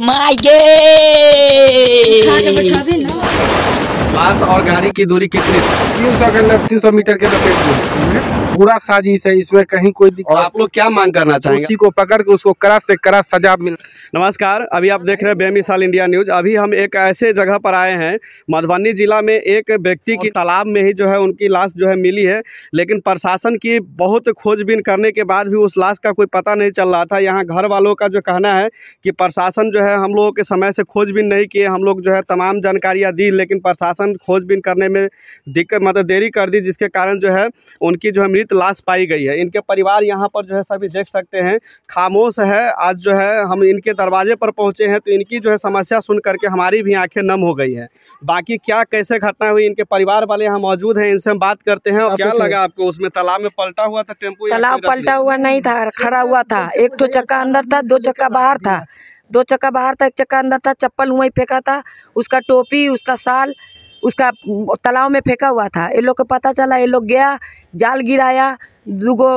My गे। बस और गाड़ी की दूरी कितनी? 300 मीटर के लपेट में पूरा साजिश है, इसमें कहीं कोई दिक्कत। आप लोग क्या मांग करना चाहेंगे? उसी को पकड़ के उसको कड़ा से कड़ा सजा मिल। नमस्कार, अभी आप देख रहे हैं बेमिसाल इंडिया न्यूज। अभी हम एक ऐसे जगह पर आए हैं, मधुबनी जिला में एक व्यक्ति की तालाब में ही जो है उनकी लाश जो है मिली है, लेकिन प्रशासन की बहुत खोजबीन करने के बाद भी उस लाश का कोई पता नहीं चल रहा था। यहाँ घर वालों का जो कहना है कि प्रशासन जो है हम लोगों के समय से खोजबीन नहीं किए, हम लोग जो है तमाम जानकारियाँ दी, लेकिन प्रशासन खोजबीन करने में दिक्कत मतलब देरी कर दी, जिसके कारण जो है उनकी जो है मृत लाश पाई गई है। इनके परिवार यहाँ पर जो है सभी देख सकते हैं खामोश है। आज जो है हम इनके दरवाजे पर पहुँचे हैं तो इनकी जो है समस्या सुन करके हमारी भी आंखें नम हो गई हैं। बाकी क्या कैसे घटना हुई, इनके परिवार वाले यहाँ मौजूद हैं, इनसे हम बात करते हैं। और क्या लगा आपको उसमें? तालाब में पलटा हुआ था टेम्पो? तालाब पलटा हुआ नहीं था, खड़ा हुआ था। एक तो चक्का अंदर था, दो चक्का बाहर था। दो चक्का बाहर था, एक चक्का अंदर था। चप्पल वहीं फेंका था, उसका टोपी, उसका शाल, उसका तालाब में फेंका हुआ था। ये लोग को पता चला, ये लोग गया, जाल गिराया, दूगो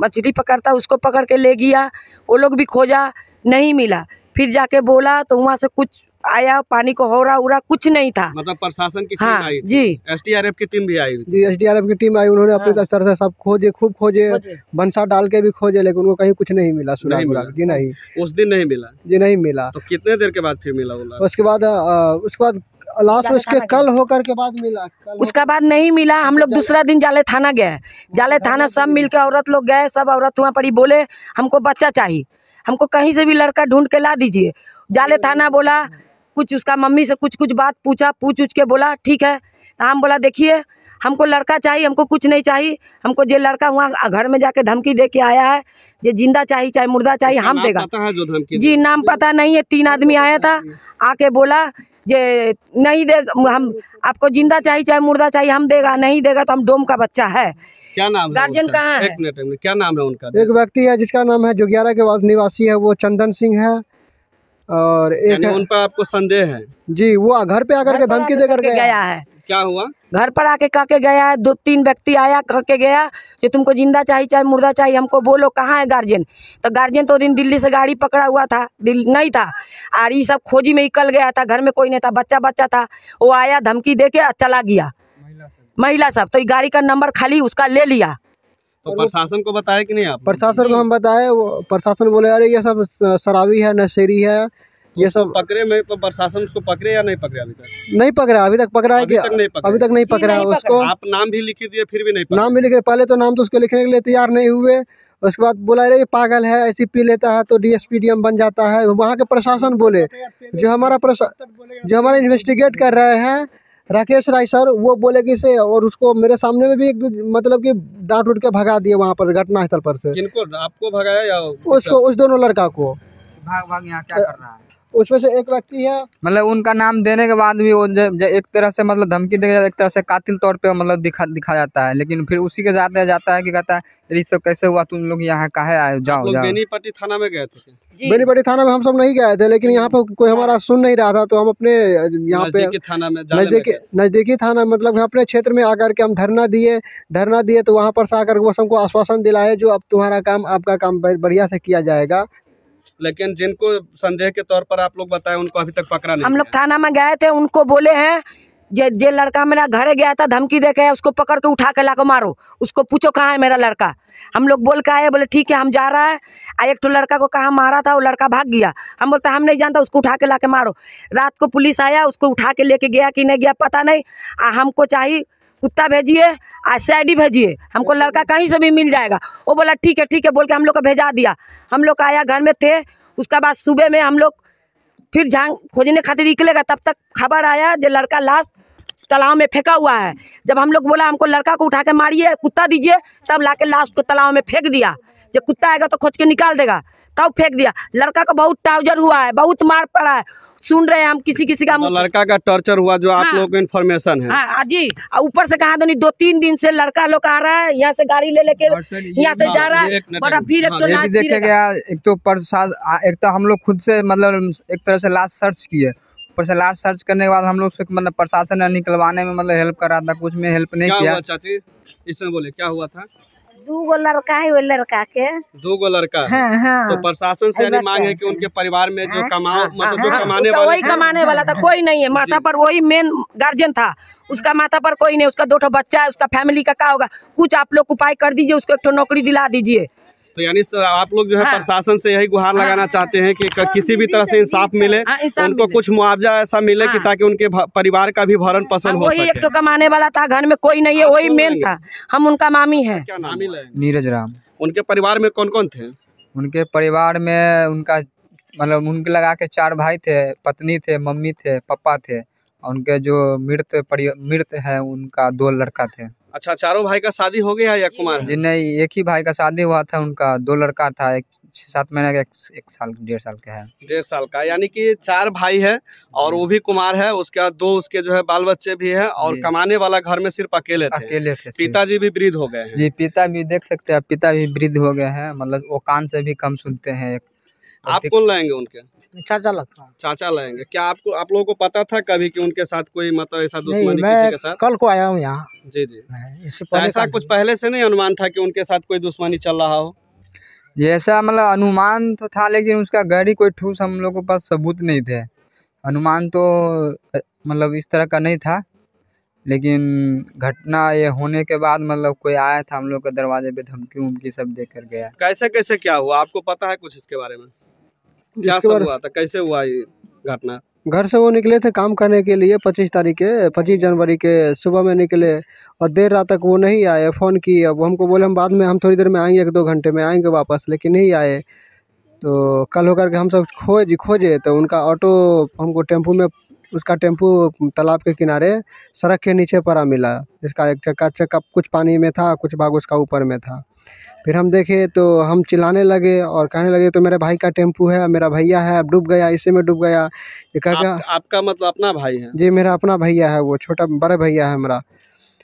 मछली पकड़ता उसको पकड़ के ले गया। वो लोग भी खोजा, नहीं मिला। फिर जाके बोला तो वहाँ से कुछ आया, पानी को हो रहा कुछ नहीं था। मतलब प्रशासन की टीम हाँ, आई जी, एसडीआरएफ की टीम भी आई जी, एसडीआरएफ की टीम आई। उन्होंने अपनी तरफ से सब खोजे, खूब खोजे, बंसा डाल के भी खोजे, लेकिन उनको कहीं कुछ नहीं मिला। सुराग जी नहीं, उस दिन नहीं मिला जी, नहीं मिला। तो कितने देर के बाद फिर मिला वो लाश? उसके बाद लास्ट उसके कल होकर के बाद मिला। उसका बाद नहीं मिला। हम लोग दूसरा दिन जाले थाना गए। जाले थाना सब मिलके औरत लोग गए, सब औरत वहाँ पर ही बोले हमको बच्चा चाहिए, हमको कहीं से भी लड़का ढूंढ के ला दीजिए। जाले थाना बोला कुछ, उसका मम्मी से कुछ बात पूछा, पूछ के बोला ठीक है। हम बोला देखिए हमको लड़का चाहिए, हमको कुछ नहीं चाहिए। हमको जो लड़का वहाँ घर में जाके धमकी दे के आया है, जो जिंदा चाहिए चाहे मुर्दा चाहिए हम देगा। पता है जो धमकी जी, नाम पता नहीं है। 3 आदमी आया था, आके बोला जे नहीं दे, हम आपको जिंदा चाहिए चाहे मुर्दा चाहिए हम देगा, नहीं देगा तो हम डोम का बच्चा है। क्या नाम है? गार्जियन कहाँ है? एक मिनट, क्या नाम है उनका? एक व्यक्ति है जिसका नाम है, जो 11 के बाद निवासी है, वो चंदन सिंह है। और एक उन पर आपको संदेह है? जी, वो घर पे आकर के धमकी देकर गया है। क्या हुआ? घर पर आके कह के गया है, 2-3 व्यक्ति आया कह के गया कि तुमको जिंदा चाहिए चाहे मुर्दा चाहिए, हमको बोलो कहाँ है गार्जियन। तो गार्जियन तो दिन दिल्ली से गाड़ी पकड़ा हुआ था, दिल्ली नहीं था। और ये सब खोजी में निकल गया था, घर में कोई नहीं था, बच्चा था। वो आया धमकी दे के चला गया, महिला सब। तो गाड़ी का नंबर खाली उसका ले लिया। तो प्रशासन को बताया कि नहीं आप? प्रशासन को हम बताए, प्रशासन बोले अरे ये सब शराबी है, नशेरी है, ये सब पकड़े में। तो प्रशासन उसको पकड़े या नहीं पकड़े? अभी तक नहीं पकड़ा, अभी तक पकड़ा है कि अभी तक नहीं पकड़ा उसको। आप नाम भी लिख दिए फिर भी नहीं पकड़ा? नाम भी लिखे, पहले तो नाम तो उसको लिखने के लिए तैयार नहीं हुए। उसके बाद बोला अरे ये पागल है, ऐसी पी लेता है तो डीएसपी डीएम बन जाता है। वहाँ के प्रशासन बोले, जो हमारा इन्वेस्टिगेट कर रहे हैं राकेश राय सर, वो बोले कि से, और उसको मेरे सामने में भी एक मतलब कि डांट उठ के भगा दिए वहाँ पर घटना स्थल पर से। किनको? आपको भगाया या उसको? उस दोनों लड़का को। भाग यहाँ क्या कर रहा है? उसमें से एक व्यक्ति है, मतलब उनका नाम देने के बाद भी वो एक तरह से मतलब धमकी देगा, एक तरह से कातिल तौर पे मतलब दिखा जाता है। लेकिन फिर उसी के जाता है कि कहता है ये सब कैसे हुआ, तुम लोग यहाँ काहे आए, जाओ। बेनीपट्टी थाना में गए थे? बेनीपट्टी थाना में हम सब नहीं गए थे, लेकिन यहाँ पर कोई हमारा सुन नहीं रहा था, तो हम अपने यहाँ पे थाना में नजदीकी थाना मतलब अपने क्षेत्र में आकर के हम धरना दिए। तो वहाँ पर से आकर वो सबको आश्वासन दिलाए जो अब तुम्हारा काम, आपका काम बढ़िया से किया जाएगा। लेकिन जिनको संदेह के तौर पर आप लोग बताए उनको अभी तक पकड़ा नहीं? हम लोग थाना में गए थे, उनको बोले हैं जे लड़का मेरा घर गया था धमकी दे के, उसको पकड़ के उठा के लाकर मारो, उसको पूछो कहाँ है मेरा लड़का। हम लोग बोल के आए, बोले ठीक है हम जा रहा है। एक तो लड़का को कहाँ मारा था, वो लड़का भाग गया। हम बोलते हम नहीं जानता, उसको उठा के ला के मारो। रात को पुलिस आया, उसको उठा के लेके गया कि नहीं गया पता नहीं। हमको चाहिए कुत्ता भेजिए, CID भेजिए, हमको लड़का कहीं से भी मिल जाएगा। वो बोला ठीक है बोल के हम लोग को भेजा दिया। हम लोग आया, घर में थे। उसका बाद सुबह में हम लोग फिर झांग खोजने खातिर निकलेगा, तब तक खबर आया जो लड़का लाश तालाब में फेंका हुआ है। जब हम लोग बोला हमको लड़का को उठा के मारिए, कुत्ता दीजिए, तब लाके लाश को तालाब में फेंक दिया। जब कुत्ता आएगा तो खोज के निकाल देगा, तब फेंक दिया। लड़का का बहुत टाउजर हुआ है, बहुत मार पड़ा है। सुन रहे हैं हम किसी का लड़का का टॉर्चर हुआ जो आप लोगों को इन्फॉर्मेशन है? हाँ जी, ऊपर से कहा 2-3 दिन से लड़का लोग आ रहा है, यहाँ से गाड़ी ले लेके यहाँ से जा रहा है। बड़ा भीड़ देखे गया। एक तो प्रशासन, एक तो हम लोग खुद से मतलब एक तरह से लाश सर्च किए, ऊपर से लाश सर्च करने के बाद हम लोग से मतलब प्रशासन ने निकलवाने में मतलब हेल्प कर रहा था, कुछ में हेल्प नहीं किया। चाची इसमें बोले क्या हुआ था? दूगो लड़का है, वो लड़का के 2 लड़का है। हाँ हाँ तो प्रशासन से अरे यानी मांग है बच्चा कि उनके परिवार में जो कमाओ मतलब जो हाँ, कमाने उसका वाले वही कमाने वाला था, कोई नहीं है माथा पर, वही मेन गार्जियन था, उसका माथा पर कोई नहीं, उसका 2 बच्चा है, उसका फैमिली का क्या होगा, कुछ आप लोग उपाय कर दीजिए, उसको 1 नौकरी दिला दीजिए। तो यानी आप लोग जो है हाँ। प्रशासन से यही गुहार लगाना चाहते हैं कि किसी भी तरह से इंसाफ मिले, हाँ, इंसाफ उनको मिले। कुछ मुआवजा ऐसा मिले कि हाँ। ताकि उनके परिवार का भी भरण पोषण हो वही 1 सके। कमाने वाला था, घर में कोई नहीं है, आप वही कौन मेन रहेंगे? था, हम उनका मामी है। क्या नाम है? नीरज राम। उनके परिवार में कौन कौन थे? उनके परिवार में उनका मतलब उनके लगा के 4 भाई थे, पत्नी थे, मम्मी थे, पापा थे, और उनके जो मृत है उनका 2 लड़का थे। अच्छा, चारों भाई का शादी हो गया या कुमार है? जी नहीं, एक ही भाई का शादी हुआ था, उनका 2 लड़का था, एक 6-7 महीने का, एक साल 1.5 साल का है। 1.5 साल का, यानी कि 4 भाई है और वो भी कुमार है, उसके बाद 2 उसके जो है बाल बच्चे भी है और जी। कमाने वाला घर में सिर्फ अकेले थे। अकेले थे सिर्फ। पिताजी भी वृद्ध हो गए हैं। जी, पिता भी देख सकते हैं, पिता भी वृद्ध हो गए हैं, मतलब वो कान से भी कम सुनते हैं। आप कौन लाएंगे उनके? चाचा लगता है। चाचा लाएंगे। क्या आप लोगों को पता था कभी कि उनके साथ कोई मतलब ऐसा नहीं, दुश्मनी किसी मैं के साथ? कल को आया हूँ यहाँ। जी जी। इससे तो ऐसा कुछ पहले से नहीं अनुमान था कि उनके साथ कोई दुश्मनी चल रहा हो? ये ऐसा मतलब अनुमान तो था, लेकिन उसका गहरी कोई ठोस हम लोग के पास सबूत नहीं थे। अनुमान तो मतलब इस तरह का नहीं था, लेकिन घटना ये होने के बाद मतलब कोई आया था हम लोग के दरवाजे पे, धमकी उमकी सब दे कर गया। कैसे कैसे क्या हुआ, आपको पता है कुछ इसके बारे में? क्या सब हुआ था, कैसे हुआ ये घटना? घर से वो निकले थे काम करने के लिए 25 जनवरी के सुबह में निकले और देर रात तक वो नहीं आए। फ़ोन किए, अब हमको बोले हम बाद में, हम थोड़ी देर में आएंगे, 1-2 घंटे में आएंगे वापस, लेकिन नहीं आए। तो कल होकर के हम सब खोजे तो उनका ऑटो हमको टेम्पू में, उसका टेम्पू तालाब के किनारे सड़क के नीचे पड़ा मिला, जिसका एक चक्का कुछ पानी में था, कुछ भाग उसका ऊपर में था। फिर हम देखे तो हम चिल्लाने लगे और कहने लगे तो मेरे भाई का टेम्पू है, मेरा भैया है, अब डूब गया, इसी में डूब गया। ये कह के आपका मतलब अपना भाई है? जी, मेरा अपना भैया है, वो छोटा बड़े भैया है मेरा।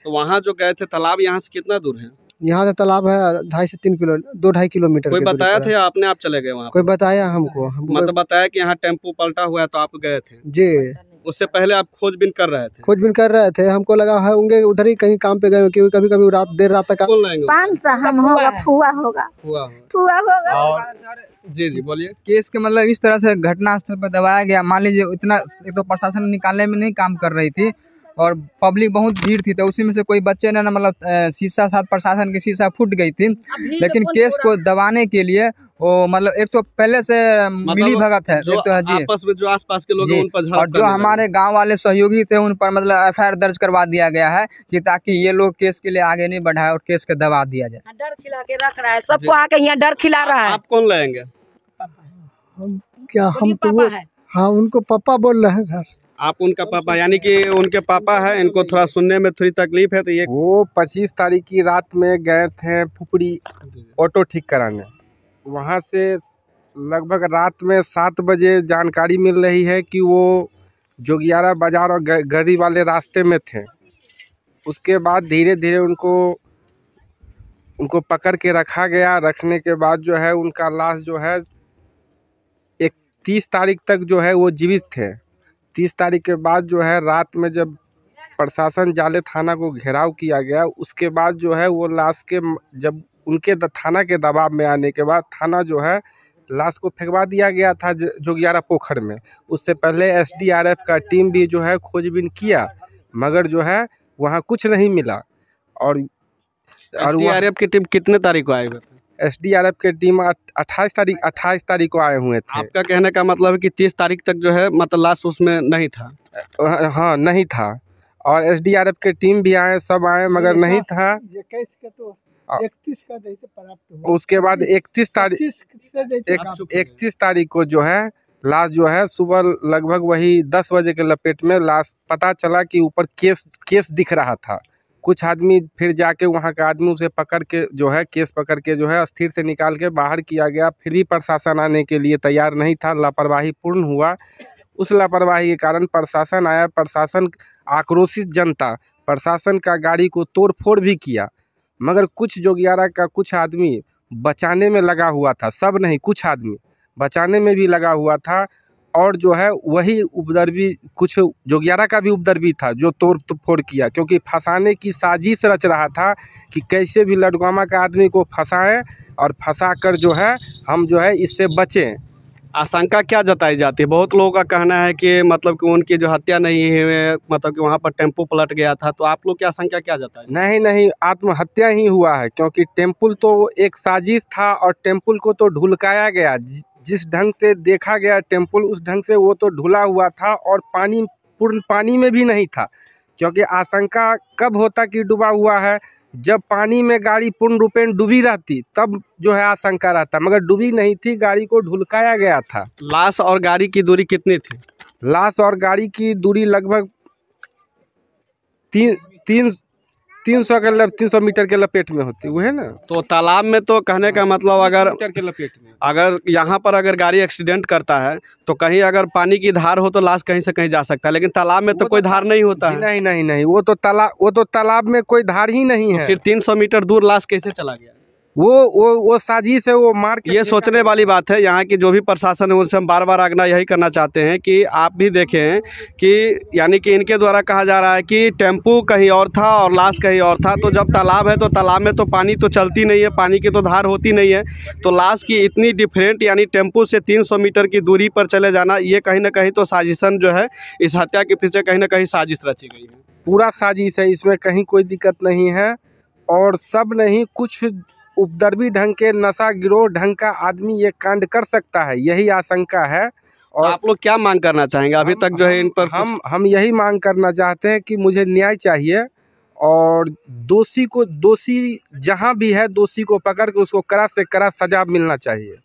तो वहाँ जो गए थे तालाब यहाँ से कितना दूर है? यहाँ से तालाब है 2.5 से 3 किलो, 2-2.5 किलोमीटर। कोई बताया था या अपने आप चले गए वहाँ? कोई बताया हमको मतलब बताया कि यहाँ टेम्पू पलटा हुआ है तो आप गए थे? जी, उससे पहले आप खोजबीन कर रहे थे? खोजबीन कर रहे थे, हमको लगा है होंगे उधर ही कहीं काम पे गए, क्योंकि कभी कभी देर रात तक। कौन लाएंगे? 5 हम होगा, फुआ होगा, हुआ फुआ होगा। और जी जी बोलिए। केस के मतलब इस तरह से घटना स्थल पर दबाया गया। मान लीजिए इतना, एक तो प्रशासन निकालने में नहीं काम कर रही थी और पब्लिक बहुत भीड़ थी, तो उसी में से कोई बच्चे ने ना मतलब शीशा, साथ प्रशासन की शीशा फूट गई थी, लेकिन केस को दबाने के लिए वो मतलब एक तो पहले से मिली भगत है, एक तो है जी, आपस में जो आसपास के लोग हैं उन पर झड़प और जो करने हमारे गांव वाले सहयोगी थे उन पर मतलब FIR दर्ज करवा दिया गया है कि ताकि ये लोग केस के लिए आगे नहीं बढ़ाए और केस के दबा दिया जाए। डर खिला के रख रहा है सबको, आके यहाँ डर खिला रहा लगे। है। आप कौन लाएंगे? क्या हम तो वो, हाँ उनको पापा बोल रहे हैं सर। आप उनका पापा, यानी कि उनके पापा है, इनको थोड़ा सुनने में थोड़ी तकलीफ है, तो ये वो 25 तारीख की रात में गए थे फुपड़ी ऑटो ठीक कराने। वहाँ से लगभग रात में 7 बजे जानकारी मिल रही है कि वो जोगियारा बाजार और गरी वाले रास्ते में थे। उसके बाद धीरे धीरे उनको पकड़ के रखा गया। रखने के बाद जो है उनका लाश जो है 31 तारीख तक जो है वो जीवित थे। 30 तारीख के बाद जो है रात में जब प्रशासन जाले थाना को घेराव किया गया, उसके बाद जो है वो लाश के, जब उनके थाना के दबाव में आने के बाद थाना जो है लाश को फेंकवा दिया गया था जोगियारा पोखर में। उससे पहले SDRF का टीम भी जो है खोजबीन किया, मगर जो है वहाँ कुछ नहीं मिला। और SDRF की टीम कितने तारीख को आई? SDRF की टीम 28 तारीख को आए हुए थे। आपका कहने का मतलब है कि 30 तारीख तक जो है मतलब लाश उसमें नहीं था? हाँ, नहीं था। और SDRF के टीम भी आए, सब आए, मगर नहीं था। 21 का तो 31 का प्राप्त हुआ। उसके बाद 31 तारीख को जो है लाश जो है सुबह लगभग वही 10 बजे के लपेट में लाश पता चला कि ऊपर केस दिख रहा था। कुछ आदमी फिर जाके वहाँ के आदमी उसे पकड़ के जो है केस पकड़ के जो है अस्थिर से निकाल के बाहर किया गया। फिर भी प्रशासन आने के लिए तैयार नहीं था, लापरवाही पूर्ण हुआ। उस लापरवाही के कारण प्रशासन आया। प्रशासन आक्रोशित जनता प्रशासन का गाड़ी को तोड़ फोड़ भी किया, मगर कुछ जोगियारा का कुछ आदमी बचाने में लगा हुआ था। सब नहीं, कुछ आदमी बचाने में भी लगा हुआ था। और जो है वही उपद्रवी कुछ जोगियारा का भी उपद्रवी था जो तोड़ फोड़ किया, क्योंकि फंसाने की साजिश रच रहा था कि कैसे भी लडगामा का आदमी को फंसाएं और फंसा कर जो है हम जो है इससे बचें। आशंका क्या जताई जाती है? बहुत लोगों का कहना है कि मतलब कि उनकी जो हत्या नहीं हुई, मतलब कि वहाँ पर टेम्पो पलट गया था, तो आप लोग की आशंका क्या जताई? नहीं नहीं, आत्महत्या ही हुआ है, क्योंकि टेम्पल तो एक साजिश था और टेम्पल को तो ढुलकाया गया। जिस ढंग से देखा गया टेम्पल उस ढंग से वो तो ढुला हुआ था और पूर्ण पानी में भी नहीं था, क्योंकि आशंका कब होता कि डूबा हुआ है, जब पानी में गाड़ी पूर्ण रूपेण डूबी रहती तब जो है आशंका रहता, मगर डूबी नहीं थी, गाड़ी को ढुलकाया गया था। लाश और गाड़ी की दूरी कितनी थी? लाश और गाड़ी की दूरी लगभग 300 मीटर के लपेट में होती हुए है ना। तो तालाब में तो कहने का मतलब अगर मीटर के लपेट में अगर यहाँ पर अगर गाड़ी एक्सीडेंट करता है तो कहीं अगर पानी की धार हो तो लाश कहीं से कहीं जा सकता है, लेकिन तालाब में तो कोई धार नहीं होता है। नहीं नहीं नहीं, वो तो तालाब में कोई धार ही नहीं है। फिर 300 मीटर दूर लाश कैसे चला गया? वो साजिश है, वो मार के ये सोचने वाली बात है। यहाँ की जो भी प्रशासन है उनसे हम बार बार आग्रह यही करना चाहते हैं कि आप भी देखें कि यानी कि इनके द्वारा कहा जा रहा है कि टेम्पू कहीं और था और लाश कहीं और था। तो जब तालाब है तो तालाब में तो पानी तो चलती नहीं है, पानी की तो धार होती नहीं है, तो लाश की इतनी डिफरेंट यानी टेम्पू से 300 मीटर की दूरी पर चले जाना, ये कहीं ना कहीं तो साजिशन जो है इस हत्या के पीछे कहीं ना कहीं साजिश रची गई है। पूरा साजिश है, इसमें कहीं कोई दिक्कत नहीं है। और सब नहीं, कुछ उपद्रवी ढंग के नशा गिरोह ढंग का आदमी ये कांड कर सकता है, यही आशंका है। और आप लोग क्या मांग करना चाहेंगे? अभी तक जो है इन पर हम यही मांग करना चाहते हैं कि मुझे न्याय चाहिए और दोषी जहां भी है दोषी को पकड़ के उसको कड़ा से कड़ा सजा मिलना चाहिए।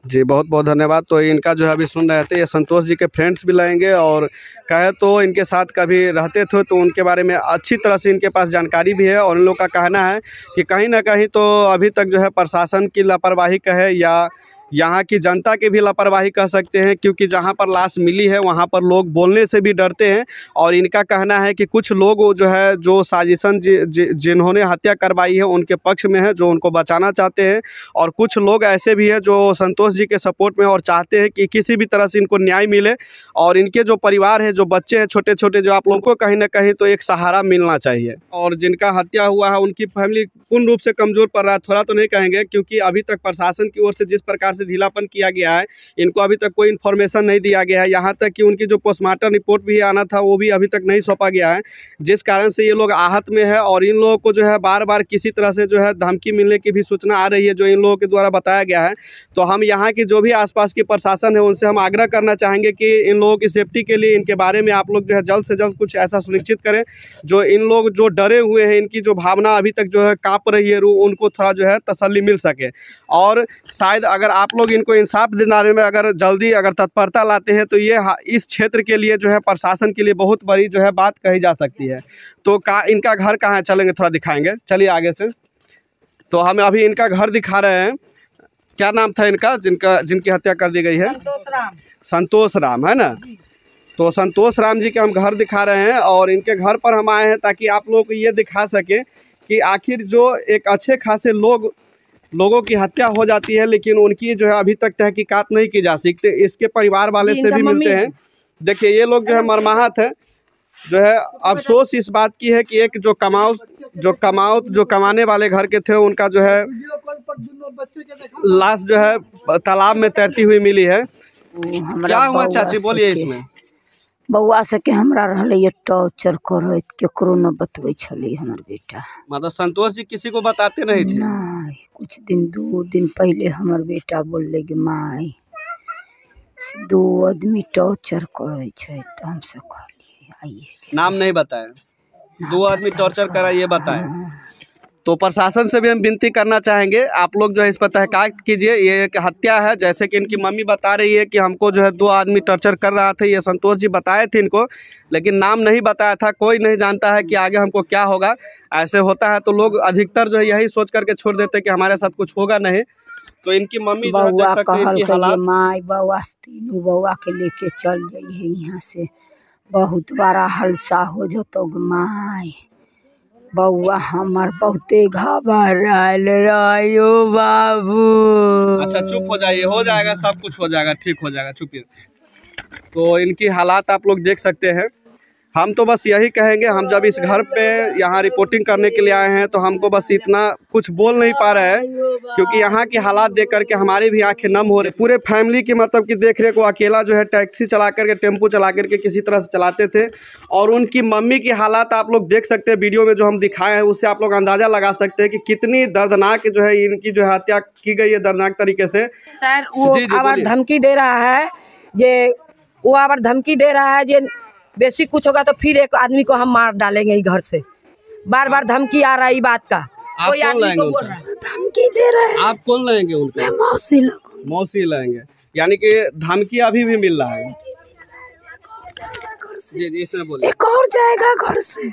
जी बहुत बहुत धन्यवाद। तो इनका जो है अभी सुन रहे थे, ये संतोष जी के फ्रेंड्स भी लाएंगे और कहे तो इनके साथ कभी रहते थे तो उनके बारे में अच्छी तरह से इनके पास जानकारी भी है। और इन लोग का कहना है कि कहीं ना कहीं तो अभी तक जो है प्रशासन की लापरवाही कहे या यहाँ की जनता की भी लापरवाही कह सकते हैं, क्योंकि जहाँ पर लाश मिली है वहाँ पर लोग बोलने से भी डरते हैं। और इनका कहना है कि कुछ लोग जो है जो साजिशन जिन्होंने हत्या करवाई है उनके पक्ष में है, जो उनको बचाना चाहते हैं, और कुछ लोग ऐसे भी हैं जो संतोष जी के सपोर्ट में और चाहते हैं कि किसी भी तरह से इनको न्याय मिले और इनके जो परिवार है, जो बच्चे हैं छोटे छोटे, जो आप लोगों को कहीं ना कहीं तो एक सहारा मिलना चाहिए। और जिनका हत्या हुआ है उनकी फैमिली पूर्ण रूप से कमज़ोर पड़ रहा है, थोड़ा तो नहीं कहेंगे, क्योंकि अभी तक प्रशासन की ओर से जिस प्रकार से ढीलापन किया गया है, इनको अभी तक कोई इन्फॉर्मेशन नहीं दिया गया है। यहाँ तक कि उनकी जो पोस्टमार्टम रिपोर्ट भी आना था वो भी अभी तक नहीं सौंपा गया है, जिस कारण से ये लोग आहत में है। और इन लोगों को जो है बार बार किसी तरह से जो है धमकी मिलने की भी सूचना आ रही है, जो इन लोगों के द्वारा बताया गया है। तो हम यहाँ की जो भी आसपास की प्रशासन है उनसे हम आग्रह करना चाहेंगे कि इन लोगों की सेफ्टी के लिए इनके बारे में आप लोग जो है जल्द से जल्द कुछ ऐसा सुनिश्चित करें, जो इन लोग जो डरे हुए हैं, इनकी जो भावना अभी तक जो है काँप रही है, उनको थोड़ा जो है तसल्ली मिल सके। और शायद अगर आप लोग इनको इंसाफ दिलाने में अगर जल्दी अगर तत्परता लाते हैं तो ये इस क्षेत्र के लिए जो है प्रशासन के लिए बहुत बड़ी जो है बात कही जा सकती है। तो इनका घर कहाँ है, चलेंगे थोड़ा दिखाएंगे, चलिए आगे से। तो हम अभी इनका घर दिखा रहे हैं। क्या नाम था इनका जिनकी हत्या कर दी गई है? संतोष राम है ना। तो संतोष राम जी के हम घर दिखा रहे हैं और इनके घर पर हम आए हैं ताकि आप लोगों को ये दिखा सकें कि आखिर जो एक अच्छे खासे लोगों की हत्या हो जाती है लेकिन उनकी जो है अभी तक तहकीकात नहीं की जा सकती। इसके परिवार वाले से भी मिलते हैं। देखिए ये लोग जो है मरमाहत है, जो है अफसोस इस बात की है कि एक जो कमाने वाले घर के थे उनका जो है लाश जो है तालाब में तैरती हुई मिली है। क्या हुआ चाची, बोलिए इसमें। बउआ से के हमरा रहले टॉर्चर करत, केकरो न बतबै छले हमर बेटा। मतलब संतोष जी किसी को बताते नहीं थे? नहीं, कुछ दिन 2 दिन पहले हमर बेटा बोलले कि माई 2 आदमी टॉर्चर करे छै, तो हम सब कहलिए आइए। नाम नहीं बताया, 2 आदमी टॉर्चर करा ये बताया। तो प्रशासन से भी हम विनती करना चाहेंगे, आप लोग जो है इस पर तहकीकात कीजिए। ये एक हत्या है, जैसे कि इनकी मम्मी बता रही है कि हमको जो है 2 आदमी टॉर्चर कर रहा था, ये संतोष जी बताए थे इनको, लेकिन नाम नहीं बताया था। कोई नहीं जानता है कि आगे हमको क्या होगा। ऐसे होता है तो लोग अधिकतर जो है यही सोच करके छोड़ देते कि हमारे साथ कुछ होगा नहीं। तो इनकी मम्मी जो है देख सकते हैं इनकी हालात। माई बउआ 3 बउआ के लेके चल जाइए यहाँ से, बहुत बड़ा हलसा हो जतो माई। बउआ हमार बहुते घबरायल रहो बाबू। अच्छा चुप हो जाइए, हो जाएगा, सब कुछ हो जाएगा, ठीक हो जाएगा, चुपिए। तो इनकी हालात आप लोग देख सकते हैं। हम तो बस यही कहेंगे, हम जब इस घर पे यहाँ रिपोर्टिंग करने के लिए आए हैं तो हमको बस इतना कुछ बोल नहीं पा रहे हैं, क्योंकि यहाँ की हालात देख करके हमारी भी आंखें नम हो रही। पूरे फैमिली की मतलब कि देख रेख वो अकेला जो है टैक्सी चला करके, टेम्पो चला करके किसी तरह से चलाते थे। और उनकी मम्मी की हालात आप लोग देख सकते हैं, वीडियो में जो हम दिखाए हैं उससे आप लोग अंदाज़ा लगा सकते हैं कि कितनी दर्दनाक जो है इनकी जो है हत्या की गई है दर्दनाक तरीके से। सर वो आवर धमकी दे रहा है, जे वो आवर धमकी दे रहा है जे बेसी कुछ होगा तो फिर एक आदमी को हम मार डालेंगे ही घर से। बार बार धमकी आ रहा है बात का। कोई आदमी को बोल रहा है, धमकी दे रहे हैं। आप कौन लाएंगे उनको? मौसी लाएंगे, यानी कि धमकी अभी भी मिल रहा है। जी जी इसमें बोलिए। एक और जाएगा घर से।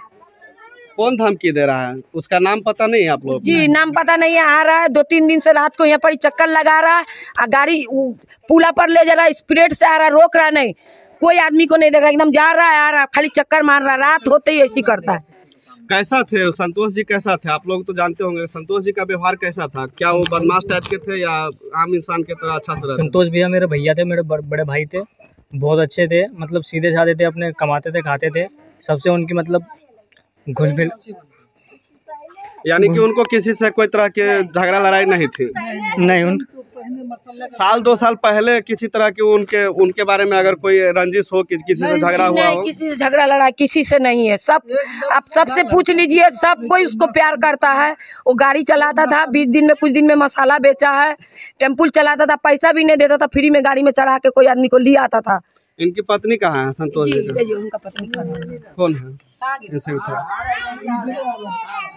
कौन धमकी दे रहा है, उसका नाम पता नहीं है आप लोग? जी नाम पता नहीं है। आ रहा है 2-3 दिन से, रात को यहाँ पर चक्कर लगा रहा है, गाड़ी पुला पर ले जा रहा है, स्पीड से आ रहा है, रोक रहा नहीं, कोई आदमी को नहीं देख रहा, एकदम जा रहा है आ रहा है, खाली चक्कर मार रहा है, रात होते ही ऐसी करता है। कैसा थे संतोष जी, कैसा थे? आप लोग तो जानते होंगे संतोष जी का व्यवहार कैसा था? क्या वो बदमाश टाइप के थे या आम इंसान की तरह अच्छा से? संतोष भैया मेरे भैया थे, मेरे बड़े भाई थे, बहुत अच्छे थे, मतलब सीधे साधे थे, अपने कमाते थे खाते थे, सबसे उनकी मतलब घुल मिल, यानी कि उनको किसी से कोई तरह के झगड़ा लड़ाई नहीं थी? नहीं। उन साल 2 साल पहले किसी तरह के उनके बारे में अगर कोई रंजिश हो कि किसी से झगड़ा हुआ हो? किसी से झगड़ा लड़ा किसी से नहीं है। सब आप सबसे पूछ लीजिए, सब कोई उसको प्यार करता है। वो गाड़ी चलाता था, 20 दिन में कुछ दिन में मसाला बेचा है, टेम्पल चलाता था, पैसा भी नहीं देता था, फ्री में गाड़ी में चढ़ा के कोई आदमी को ले आता था। इनकी पत्नी कहाँ है संतोष जी? उनका पत्नी कौन है?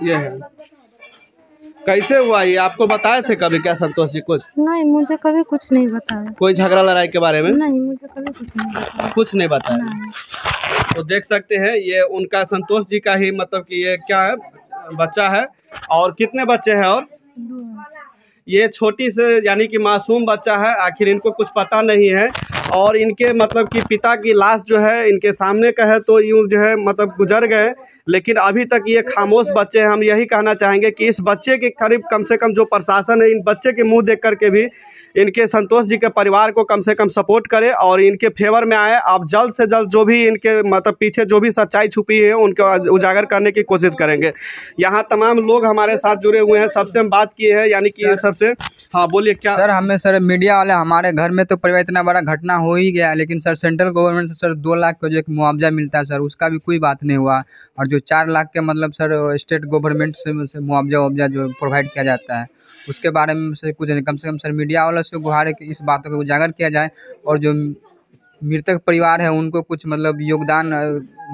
ये है। कैसे हुआ ये, आपको बताए थे कभी क्या संतोष जी कुछ? नहीं, मुझे कभी कुछ नहीं बताया। कोई झगड़ा लड़ाई के बारे में? नहीं, मुझे कभी कुछ नहीं बताया। कुछ नहीं बताया। तो देख सकते हैं ये उनका संतोष जी का ही मतलब कि ये क्या है, बच्चा है। और कितने बच्चे हैं? और ये छोटी से यानी कि मासूम बच्चा है। आखिर इनको कुछ पता नहीं है और इनके मतलब कि पिता की लाश जो है इनके सामने का है तो यूँ जो है मतलब गुजर गए, लेकिन अभी तक ये खामोश बच्चे हैं। हम यही कहना चाहेंगे कि इस बच्चे के करीब कम से कम जो प्रशासन है इन बच्चे के मुंह देख करके भी इनके संतोष जी के परिवार को कम से कम सपोर्ट करे और इनके फेवर में आए। आप जल्द से जल्द जो भी इनके मतलब पीछे जो भी सच्चाई छुपी है उनको उजागर करने की कोशिश करेंगे। यहाँ तमाम लोग हमारे साथ जुड़े हुए हैं, सबसे हम बात किए हैं, यानी कि सबसे। हाँ बोलिए क्या सर? हमें सर मीडिया वाले, हमारे घर में तो परिवार इतना बड़ा घटना हो ही गया, लेकिन सर सेंट्रल गवर्नमेंट से सर 2 लाख का जो एक मुआवजा मिलता है सर, उसका भी कोई बात नहीं हुआ। और जो 4 लाख के मतलब सर स्टेट गवर्नमेंट से मुआवजा जो प्रोवाइड किया जाता है उसके बारे में से कुछ नहीं। कम से कम सर मीडिया वालों से गुहार है कि इस बातों को उजागर किया जाए और जो मृतक परिवार है उनको कुछ मतलब योगदान,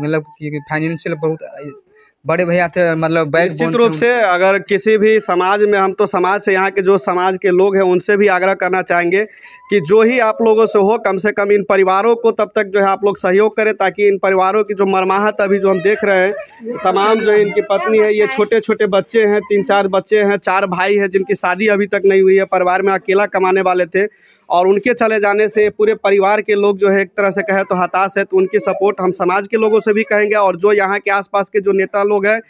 मतलब कि फाइनेंशियल बहुत बड़े भैया थे, मतलब निश्चित रूप से अगर किसी भी समाज में, हम तो समाज से यहाँ के जो समाज के लोग हैं उनसे भी आग्रह करना चाहेंगे कि जो ही आप लोगों से हो कम से कम इन परिवारों को तब तक जो है आप लोग सहयोग करें, ताकि इन परिवारों की जो मरमाहत अभी जो हम देख रहे हैं, तमाम जो इनकी पत्नी है, ये छोटे छोटे बच्चे हैं, 3-4 बच्चे हैं, 4 भाई हैं जिनकी शादी अभी तक नहीं हुई है, परिवार में अकेला कमाने वाले थे और उनके चले जाने से पूरे परिवार के लोग जो है एक तरह से कहे तो हताश है। तो उनकी सपोर्ट हम समाज के लोगों से भी कहेंगे और जो यहाँ के आसपास के जो नेता लोग हैं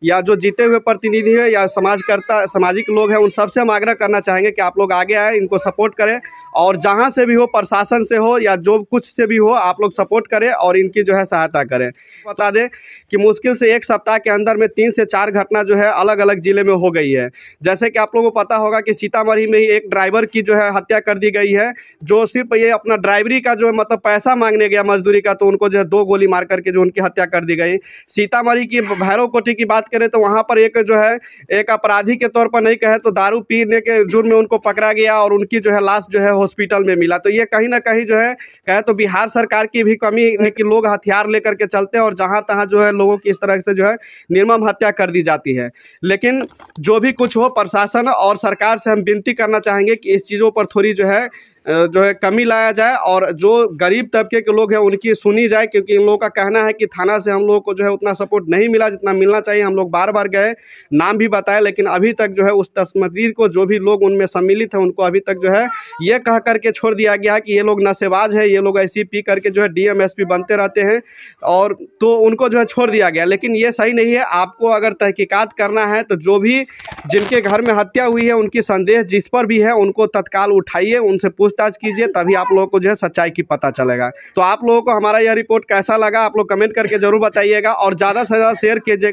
या जो जीते हुए प्रतिनिधि है या सामाजिक लोग हैं, उन सबसे हम आग्रह करना चाहेंगे कि आप लोग आगे आए, इनको सपोर्ट करें और जहाँ से भी हो, प्रशासन से हो या जो कुछ से भी हो, आप लोग सपोर्ट करें और इनकी जो है सहायता करें। बता दें कि मुश्किल से 1 सप्ताह के अंदर में 3 से 4 घटना जो है अलग अलग ज़िले में हो गई है। जैसे कि आप लोगों को पता होगा कि सीतामढ़ी में ही एक ड्राइवर की जो है हत्या कर दी गई है, जो सिर्फ ये अपना ड्राइवरी का जो है मतलब पैसा मांगने गया मजदूरी का, तो उनको जो है 2 गोली मार करके जो उनकी हत्या कर दी गई। सीतामढ़ी की भैरवकोटी की बात करें तो वहाँ पर एक जो है एक अपराधी के तौर पर नहीं कहे तो दारू पीने के जुर्म में उनको पकड़ा गया और उनकी जो है लाश जो है हॉस्पिटल में मिला। तो ये कहीं ना कहीं जो है कहे तो बिहार सरकार की भी कमी है कि लोग हथियार लेकर के चलते हैं और जहाँ तहाँ जो है लोगों की इस तरह से जो है निर्मम हत्या कर दी जाती है। लेकिन जो भी कुछ हो, प्रशासन और सरकार से हम विनती करना चाहेंगे कि इस चीज़ों पर थोड़ी जो है कमी लाया जाए और जो गरीब तबके के लोग हैं उनकी सुनी जाए, क्योंकि इन लोगों का कहना है कि थाना से हम लोगों को जो है उतना सपोर्ट नहीं मिला जितना मिलना चाहिए। हम लोग बार बार गए, नाम भी बताए, लेकिन अभी तक जो है उस तस्मदीद को जो भी लोग उनमें सम्मिलित हैं उनको अभी तक जो है ये कह करके छोड़ दिया गया है कि ये लोग नशेबाज है, ये लोग ऐसी पी करके जो है DMSP बनते रहते हैं और तो उनको जो है छोड़ दिया गया। लेकिन ये सही नहीं है। आपको अगर तहकीकात करना है तो जो भी जिनके घर में हत्या हुई है उनकी संदेह जिस पर भी है उनको तत्काल उठाइए, उनसे पूछ पूछताछ कीजिए, तभी आप लोगों को जो है सच्चाई की पता चलेगा। तो आप लोगों को हमारा यह रिपोर्ट कैसा लगा आप लोग कमेंट करके जरूर बताइएगा और ज़्यादा से ज़्यादा शेयर कीजिएगा।